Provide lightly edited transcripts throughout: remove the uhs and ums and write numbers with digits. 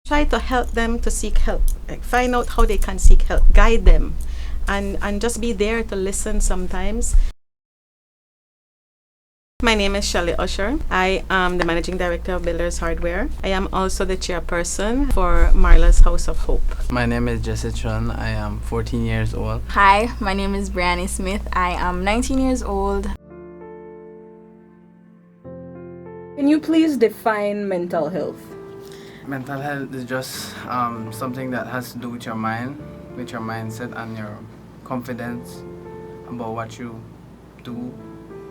Try to help them to seek help, like find out how they can seek help, guide them, and just be there to listen sometimes. My name is Shelly Usher. I am the Managing Director of Builders Hardware. I am also the chairperson for Marla's House of Hope. My name is Jessie Chun. I am 14 years old. Hi, my name is Brianney Smith. I am 19 years old. Can you please define mental health? Mental health is just something that has to do with your mind, with your mindset and your confidence about what you do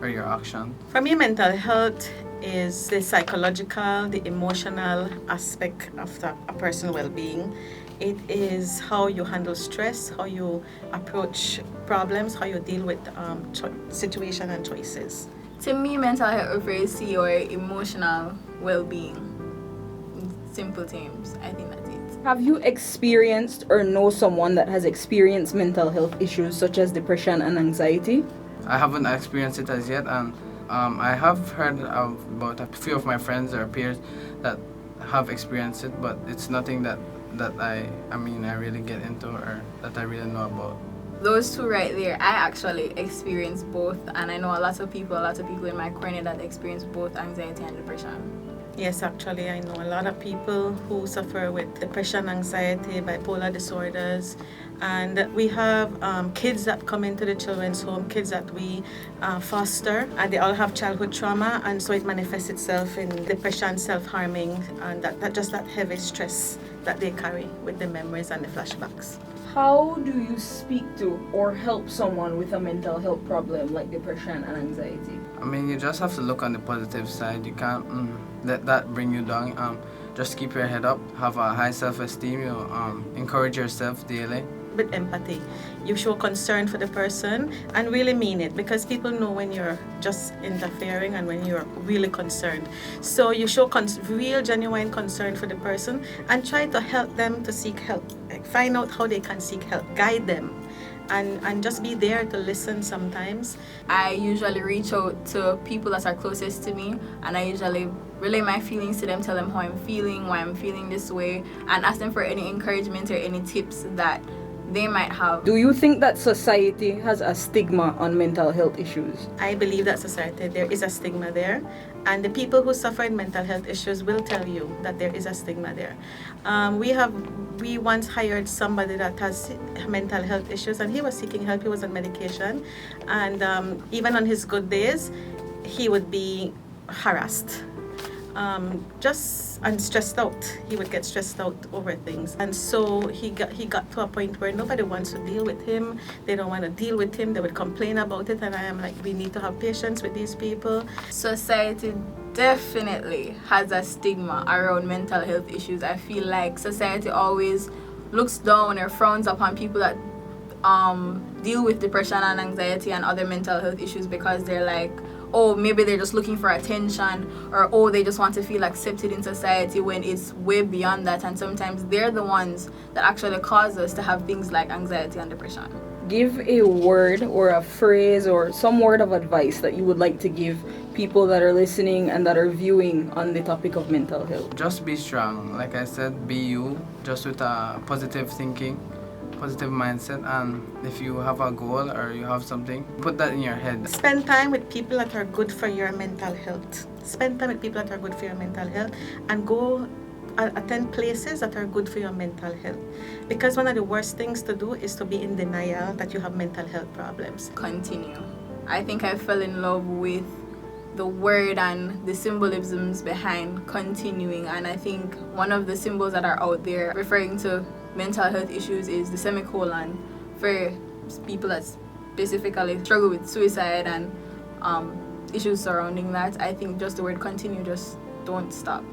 or your action. For me, mental health is the psychological, the emotional aspect of a person's well-being. It is how you handle stress, how you approach problems, how you deal with situation and choices. To me, mental health refers to your emotional well-being. In simple terms, I think that's it. Have you experienced or know someone that has experienced mental health issues such as depression and anxiety? I haven't experienced it as yet, and I have heard about a few of my friends or peers that have experienced it, but it's nothing that I really get into or that I really know about. Those two right there, I actually experienced both, and I know a lot of people in my corner that experience both anxiety and depression. Yes, actually, I know a lot of people who suffer with depression, anxiety, bipolar disorders, and we have kids that come into the children's home, kids that we foster, and they all have childhood trauma, and so it manifests itself in depression, self-harming, and that heavy stress that they carry with the memories and the flashbacks. How do you speak to or help someone with a mental health problem like depression and anxiety? You just have to look on the positive side. You can't let that bring you down. Just keep your head up, have a high self-esteem, encourage yourself daily. With empathy, you show concern for the person and really mean it, because people know when you're just interfering and when you're really concerned. So you show real genuine concern for the person and try to help them to seek help, like find out how they can seek help, guide them, and just be there to listen sometimes. I usually reach out to people that are closest to me, and I usually relay my feelings to them, tell them how I'm feeling, why I'm feeling this way, and ask them for any encouragement or any tips that they might have. Do you think that society has a stigma on mental health issues? I believe that society, there is a stigma there, and the people who suffer in mental health issues will tell you that there is a stigma there. We once hired somebody that has mental health issues, and he was seeking help. He was on medication, and even on his good days, he would be harassed. And stressed out. He would get stressed out over things, and so he got to a point where nobody wants to deal with him. They don't want to deal with him. They would complain about it, and I am like, we need to have patience with these people. Society definitely has a stigma around mental health issues. I feel like society always looks down or frowns upon people that deal with depression and anxiety and other mental health issues, because they're like, oh, maybe they're just looking for attention, or oh, they just want to feel accepted in society, when it's way beyond that, and sometimes they're the ones that actually cause us to have things like anxiety and depression. Give a word or a phrase or some word of advice that you would like to give people that are listening and that are viewing on the topic of mental health. Just be strong. Like I said, be you, just with a positive thinking, positive mindset, and if you have a goal or you have something, put that in your head. Spend time with people that are good for your mental health. Spend time with people that are good for your mental health, and go attend places that are good for your mental health, because one of the worst things to do is to be in denial that you have mental health problems. Continue. I think I fell in love with the word and the symbolisms behind continuing, and I think one of the symbols that are out there referring to mental health issues is the semicolon for people that specifically struggle with suicide and issues surrounding that. I think just the word continue, just don't stop.